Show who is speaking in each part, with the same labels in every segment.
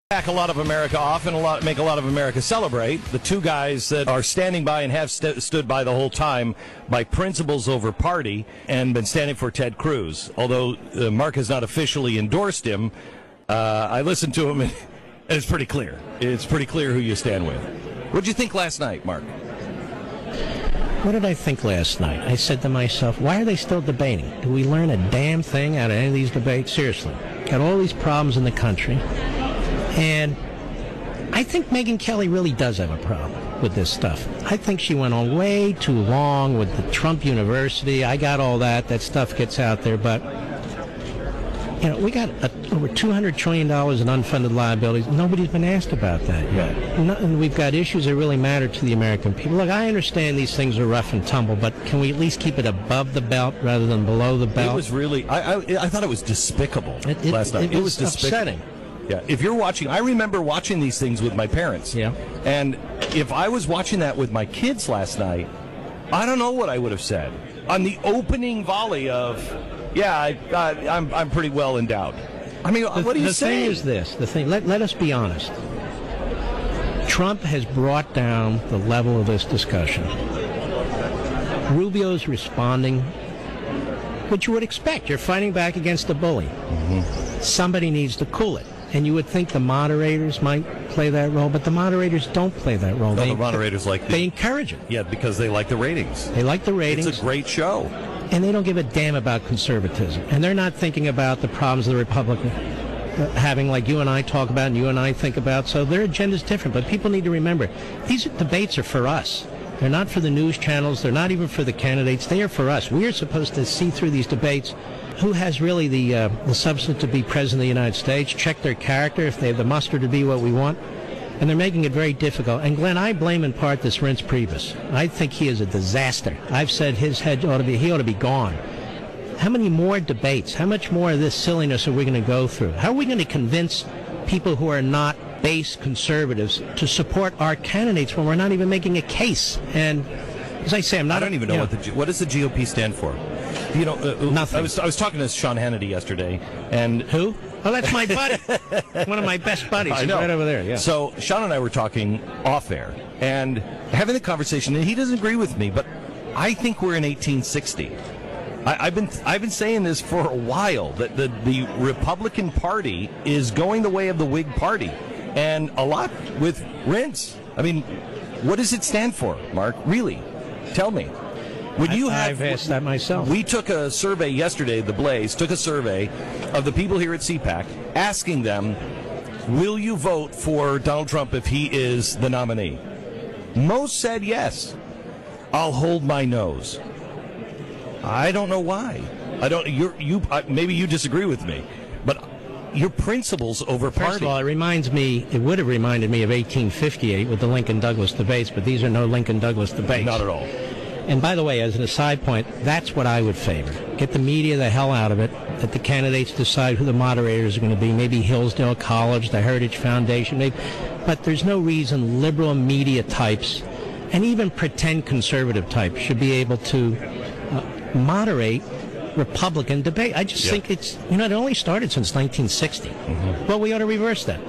Speaker 1: Back a lot of America off and make a lot of America celebrate. The two guys that are standing by and have stood by the whole time by principles over party and been standing for Ted Cruz. Although Mark has not officially endorsed him, I listened to him and it's pretty clear. It's pretty clear who you stand with. What did you think last night, Mark?
Speaker 2: What did I think last night? I said to myself, why are they still debating? Do we learn a damn thing out of any of these debates? Seriously. Got all these problems in the country. And I think Megyn Kelly really does have a problem with this stuff. I think she went on way too long with the Trump University. I got all that. That stuff gets out there. But, you know, we got over $200 trillion in unfunded liabilities. Nobody's been asked about that yet. And we've got issues that really matter to the American people. Look, I understand these things are rough and tumble, but can we at least keep it above the belt rather than below the belt?
Speaker 1: It was really, I thought it was despicable last night.
Speaker 2: It was upsetting.
Speaker 1: Yeah, if you're watching, I remember watching these things with my parents.
Speaker 2: Yeah.
Speaker 1: And if I was watching that with my kids last night, I don't know what I would have said. On the opening volley of, I'm pretty well endowed. I mean, what do you say?
Speaker 2: The thing is this. Let us be honest. Trump has brought down the level of this discussion. Rubio's responding, which you would expect. You're fighting back against a bully. Mm-hmm. Somebody needs to cool it. And you would think the moderators might play that role, but the moderators don't play that role.
Speaker 1: No, the moderators
Speaker 2: they encourage it.
Speaker 1: Yeah, because they like the ratings.
Speaker 2: They like the ratings.
Speaker 1: It's a great show.
Speaker 2: And they don't give a damn about conservatism. And they're not thinking about the problems of the Republican having, like you and I talk about and you and I think about. So their agenda's different. But people need to remember, these debates are for us. They're not for the news channels. They're not even for the candidates. They are for us. We are supposed to see through these debates who has really the substance to be president of the United States, check their character, if they have the muster to be what we want. And they're making it very difficult. And, Glenn, I blame in part this Reince Priebus. I think he is a disaster. I've said his head he ought to be gone. How many more debates, how much more of this silliness are we going to go through? How are we going to convince people who are not base conservatives to support our candidates when we're not even making a case? And as I say, I
Speaker 1: don't even know what does the GOP stand for? You know,
Speaker 2: nothing.
Speaker 1: I was talking to Sean Hannity yesterday, and
Speaker 2: who? Oh, that's my buddy. One of my best buddies.
Speaker 1: I know.
Speaker 2: He's right over there. Yeah.
Speaker 1: So Sean and I were talking off air and having the conversation, and he doesn't agree with me, but I think we're in 1860. I've been saying this for a while that the Republican Party is going the way of the Whig Party, and a lot with Reince. I mean, what does it stand for, Mark? Really, tell me.
Speaker 2: I've asked that myself.
Speaker 1: We took a survey yesterday, The Blaze took a survey of the people here at CPAC, asking them, will you vote for Donald Trump if he is the nominee? Most said yes. I'll hold my nose. I don't know why. Maybe you disagree with me, but your principles over party.
Speaker 2: First of all, it would have reminded me of 1858 with the Lincoln-Douglas debates, but these are no Lincoln-Douglas debates.
Speaker 1: Not at all.
Speaker 2: And by the way, as an aside point, that's what I would favor. Get the media the hell out of it. Let the candidates decide who the moderators are going to be. Maybe Hillsdale College, the Heritage Foundation. But there's no reason liberal media types and even pretend conservative types should be able to moderate Republican debate. I just think it only started since 1960. Mm-hmm. Well, we ought to reverse that.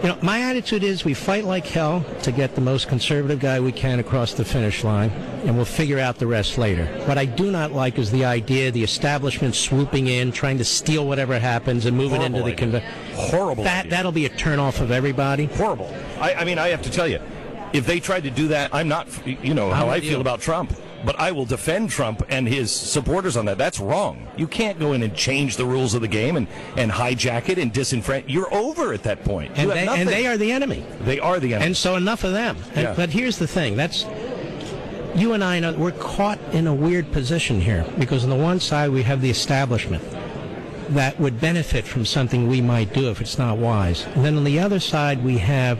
Speaker 2: You know, my attitude is we fight like hell to get the most conservative guy we can across the finish line, and we'll figure out the rest later. What I do not like is the idea, the establishment swooping in, trying to steal whatever happens and move it into the convention.
Speaker 1: Horrible.
Speaker 2: That'll be a turnoff of everybody.
Speaker 1: Horrible. I mean, I have to tell you, if they tried to do that, I'm not, how I feel about Trump. But I will defend Trump and his supporters on that. That's wrong. You can't go in and change the rules of the game and hijack it and disenfranchise. You're over at that point.
Speaker 2: And they are the enemy.
Speaker 1: They are the enemy.
Speaker 2: And so enough of them.
Speaker 1: Yeah.
Speaker 2: But here's the thing. You and I know we're caught in a weird position here. Because on the one side, we have the establishment that would benefit from something we might do if it's not wise. And then on the other side, we have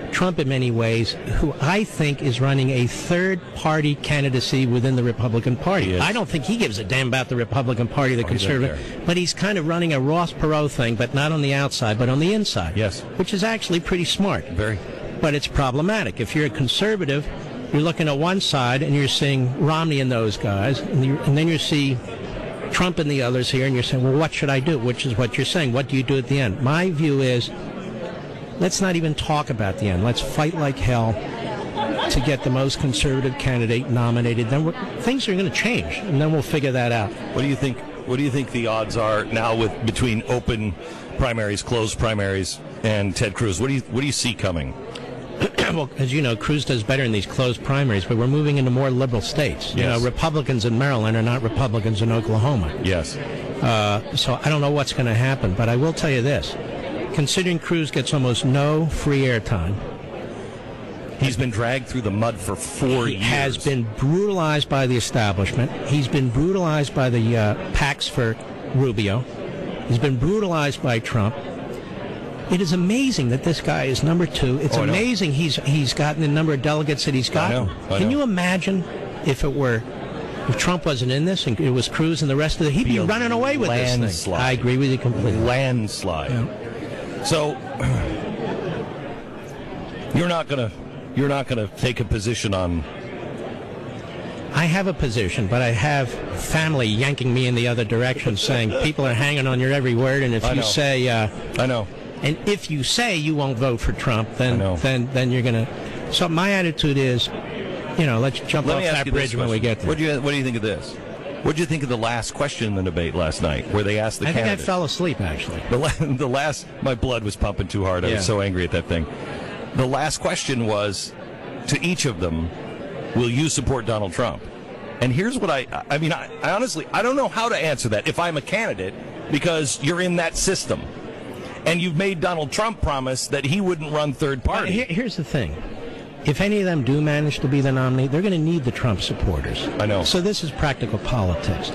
Speaker 2: Trump in many ways, who I think is running a third-party candidacy within the Republican Party. I don't think he gives a damn about the Republican Party, the conservative, but he's kind of running a Ross Perot thing, but not on the outside, but on the inside.
Speaker 1: Yes.
Speaker 2: Which is actually pretty smart.
Speaker 1: Very.
Speaker 2: But it's problematic. If you're a conservative, you're looking at one side, and you're seeing Romney and those guys, and then you see Trump and the others here, and you're saying, well, what should I do? Which is what you're saying. What do you do at the end? My view is let's not even talk about the end. Let's fight like hell to get the most conservative candidate nominated. Then things are going to change, and then we'll figure that out.
Speaker 1: What do you think? What do you think the odds are now between open primaries, closed primaries, and Ted Cruz? What do you see coming?
Speaker 2: Well, as you know, Cruz does better in these closed primaries, but we're moving into more liberal states.
Speaker 1: Yes.
Speaker 2: You know, Republicans in Maryland are not Republicans in Oklahoma.
Speaker 1: Yes.
Speaker 2: So I don't know what's going to happen, but I will tell you this. Considering Cruz gets almost no free airtime,
Speaker 1: he's been dragged through the mud for 4 years.
Speaker 2: He has been brutalized by the establishment. He's been brutalized by the PACs for Rubio. He's been brutalized by Trump. It is amazing that this guy is number 2. It's amazing he's gotten the number of delegates that he's gotten.
Speaker 1: I know.
Speaker 2: Can you imagine if Trump wasn't in this and it was Cruz and the rest of he'd be running away with this thing. I agree with you completely.
Speaker 1: Landslide. Yeah. So you're not gonna take a position on.
Speaker 2: I have a position, but I have family yanking me in the other direction, saying people are hanging on your every word, and if you say,
Speaker 1: I know.
Speaker 2: And if you say you won't vote for Trump, then you're going to. So my attitude is, let's jump off that bridge when we get there.
Speaker 1: What do you think of this? What did you think of the last question in the debate last night, where they asked the candidate?
Speaker 2: I think I fell asleep, actually.
Speaker 1: The last, my blood was pumping too hard. I was so angry at that thing. The last question was to each of them: will you support Donald Trump? And here's what I honestly, I don't know how to answer that if I'm a candidate, because you're in that system. And you've made Donald Trump promise that he wouldn't run third party.
Speaker 2: Here's the thing. If any of them do manage to be the nominee, they're going to need the Trump supporters.
Speaker 1: I know.
Speaker 2: So this is practical politics.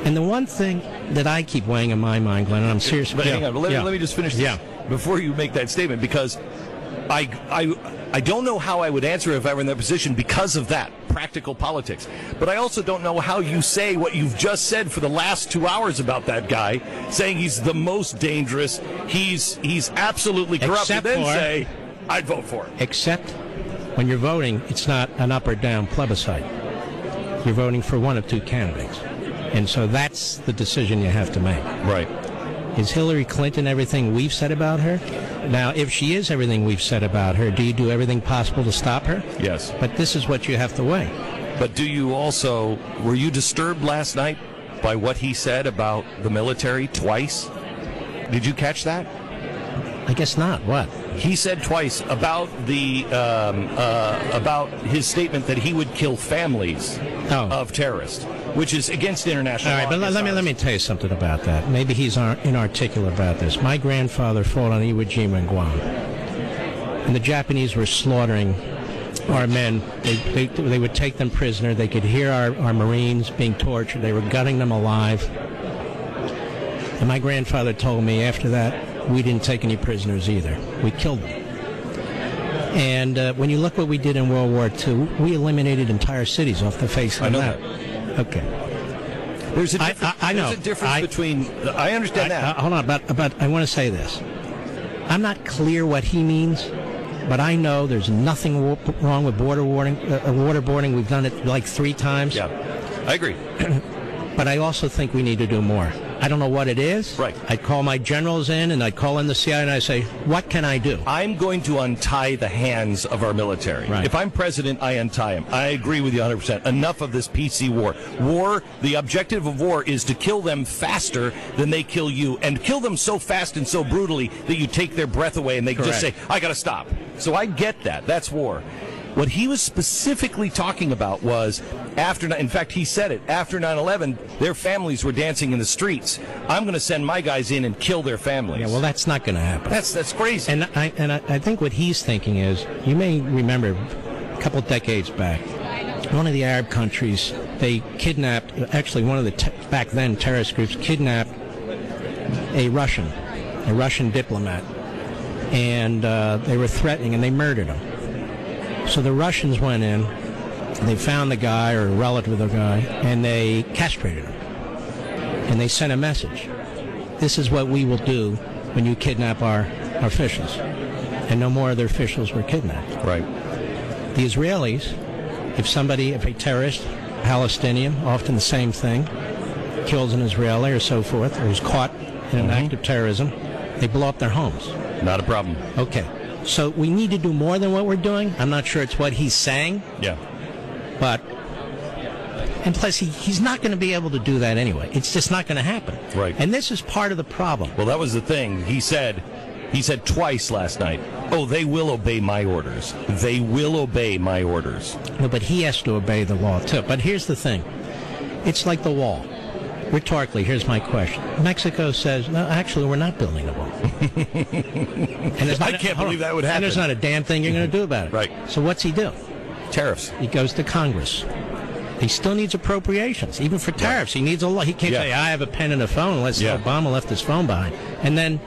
Speaker 2: And the one thing that I keep weighing in my mind, Glenn, and I'm serious.
Speaker 1: But hang on, let me just finish this before you make that statement, because I don't know how I would answer if I were in that position because of that practical politics. But I also don't know how you say what you've just said for the last 2 hours about that guy, saying he's the most dangerous, he's absolutely corrupt, and then say, I'd vote for him.
Speaker 2: Except when you're voting, it's not an up or down plebiscite. You're voting for one of two candidates. And so that's the decision you have to make.
Speaker 1: Right.
Speaker 2: Is Hillary Clinton everything we've said about her? Now, if she is everything we've said about her, do you do everything possible to stop her?
Speaker 1: Yes.
Speaker 2: But this is what you have to weigh.
Speaker 1: But were you disturbed last night by what he said about the military twice? Did you catch that?
Speaker 2: I guess not. What?
Speaker 1: He said twice about about his statement that he would kill families of terrorists, which is against international law.
Speaker 2: All right, but let me tell you something about that. Maybe he's inarticulate about this. My grandfather fought on Iwo Jima in Guam, and the Japanese were slaughtering our men. They would take them prisoner. They could hear our Marines being tortured. They were gutting them alive. And my grandfather told me after that, we didn't take any prisoners either. We killed them. And when you look what we did in World War II, we eliminated entire cities off the face of the map. Okay.
Speaker 1: There's a difference between. I understand that.
Speaker 2: Hold on, but I want to say this. I'm not clear what he means, but I know there's nothing wrong with waterboarding. We've done it like 3 times.
Speaker 1: Yeah, I agree.
Speaker 2: But I also think we need to do more. I don't know what it is.
Speaker 1: Right.
Speaker 2: I'd call my generals in, and I'd call in the CIA, and I'd say, what can I do?
Speaker 1: I'm going to untie the hands of our military.
Speaker 2: Right.
Speaker 1: If I'm president, I untie them. I agree with you 100%. Enough of this PC war. The objective of war is to kill them faster than they kill you, and kill them so fast and so brutally that you take their breath away, and they just say, I got to stop. So I get that. That's war. What he was specifically talking about was in fact, he said it, after 9/11, their families were dancing in the streets. I'm going to send my guys in and kill their families.
Speaker 2: Yeah, well, that's not going to happen.
Speaker 1: That's crazy.
Speaker 2: And I think what he's thinking is, you may remember a couple decades back, one of the Arab countries, they kidnapped, actually one of the back then terrorist groups kidnapped a Russian diplomat, and they were threatening, and they murdered him. So the Russians went in, they found the guy or a relative of the guy, and they castrated him. And they sent a message. This is what we will do when you kidnap our officials. And no more of their officials were kidnapped.
Speaker 1: Right.
Speaker 2: The Israelis, if a terrorist, Palestinian, often the same thing, kills an Israeli or so forth, or is caught in an act of terrorism, They blow up their homes.
Speaker 1: Not a problem.
Speaker 2: Okay. So we need to do more than what we're doing. I'm not sure it's what he's saying.
Speaker 1: Yeah.
Speaker 2: But, and plus he's not going to be able to do that anyway. It's just not going to happen.
Speaker 1: Right.
Speaker 2: And this is part of the problem.
Speaker 1: Well, that was the thing. He said twice last night, oh, they will obey my orders. They will obey my orders.
Speaker 2: No, but he has to obey the law, too. But here's the thing. It's like the wall. Rhetorically, here's my question. Mexico says, no, actually, we're not building the wall.
Speaker 1: I can't believe that would happen.
Speaker 2: And there's not a damn thing you're going to do about it.
Speaker 1: Right.
Speaker 2: So what's he do?
Speaker 1: Tariffs.
Speaker 2: He goes to Congress. He still needs appropriations, even for tariffs. He needs a law. He can't say, I have a pen and a phone, unless Obama left his phone behind. And then,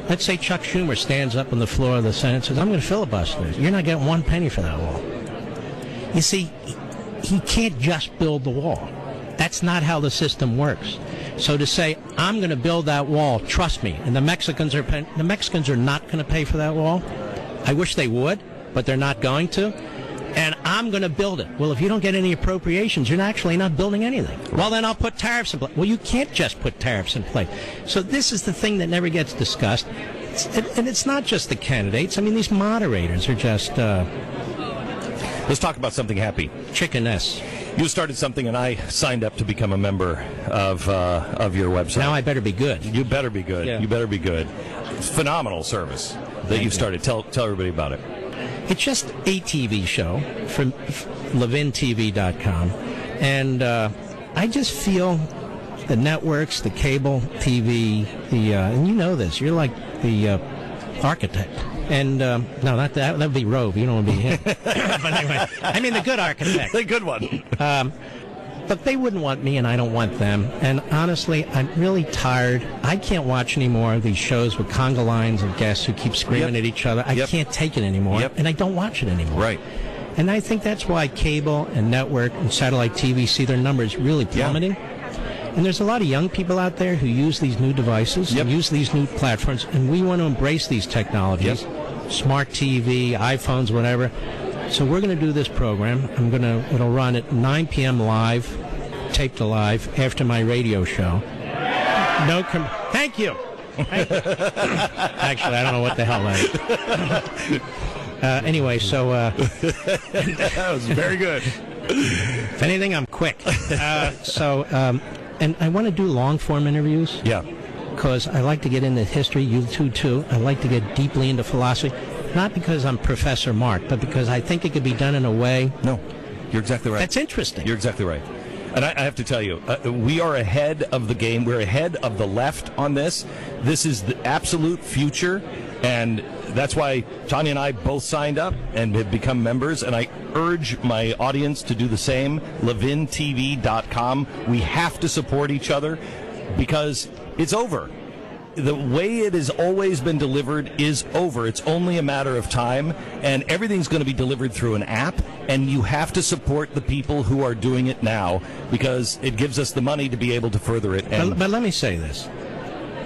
Speaker 2: let's say Chuck Schumer stands up on the floor of the Senate and says, I'm going to filibuster. You're not getting one penny for that wall. You see, he can't just build the wall. That's not how the system works. So to say, I'm going to build that wall, trust me, and the Mexicans are not going to pay for that wall. I wish they would, but they're not going to. And I'm going to build it. Well, if you don't get any appropriations, you're actually not building anything. Well, then I'll put tariffs in place. Well, you can't just put tariffs in place. So this is the thing that never gets discussed. And it's not just the candidates. I mean, these moderators are just...
Speaker 1: Let's talk about something happy.
Speaker 2: Chickeness.
Speaker 1: You started something, and I signed up to become a member of your website.
Speaker 2: Now I better be good.
Speaker 1: You better be good.
Speaker 2: Yeah.
Speaker 1: You better be good. Phenomenal service that you've started. Tell everybody about it.
Speaker 2: It's just a TV show from LevinTV.com. And I just feel the networks, the cable TV, and you know this, you're like the architect. And, no, not that would be Rove. You don't want to be him. But anyway, I mean the good architect.
Speaker 1: The good one.
Speaker 2: But they wouldn't want me, and I don't want them. And honestly, I'm really tired. I can't watch any more of these shows with conga lines of guests who keep screaming at each other. I can't take it anymore, and I don't watch it anymore.
Speaker 1: Right.
Speaker 2: And I think that's why cable and network and satellite TV see their numbers really plummeting. And there's a lot of young people out there who use these new devices, and use these new platforms, and we want to embrace these technologies, smart TV, iPhones, whatever. So we're going to do this program. It'll run at 9 p.m. live, taped live, after my radio show. Thank you. Actually, I don't know what the hell that is. Anyway, so...
Speaker 1: that was very good.
Speaker 2: If anything, I'm quick. And I want to do long-form interviews.
Speaker 1: Yeah.
Speaker 2: Because I like to get into history, you too. I like to get deeply into philosophy. Not because I'm Professor Mark, but because I think it could be done in a way...
Speaker 1: No, you're exactly right.
Speaker 2: That's interesting.
Speaker 1: You're exactly right. And I have to tell you, we are ahead of the game. We're ahead of the left on this. This is the absolute future, and that's why Tanya and I both signed up and have become members, and I urge my audience to do the same. LevinTV.com. We have to support each other because it's over. The way it has always been delivered is over. It's only a matter of time, and everything's going to be delivered through an app, and you have to support the people who are doing it now because it gives us the money to be able to further it.
Speaker 2: But let me say this.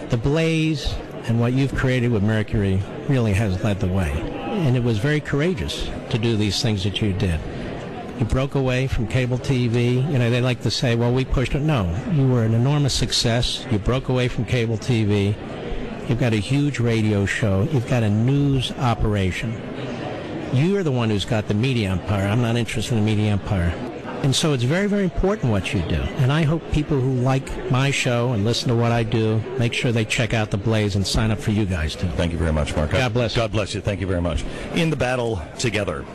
Speaker 2: The Blaze and what you've created with Mercury really has led the way, and it was very courageous to do these things that you did. You broke away from cable TV. You know, they like to say, well, we pushed it. No, you were an enormous success. You broke away from cable TV. You've got a huge radio show. You've got a news operation. You are the one who's got the media empire. I'm not interested in the media empire. And so it's very, very important what you do. And I hope people who like my show and listen to what I do, make sure they check out The Blaze and sign up for you guys too.
Speaker 1: Thank you very much, Mark.
Speaker 2: God bless you.
Speaker 1: God bless you. Thank you very much. In the battle together.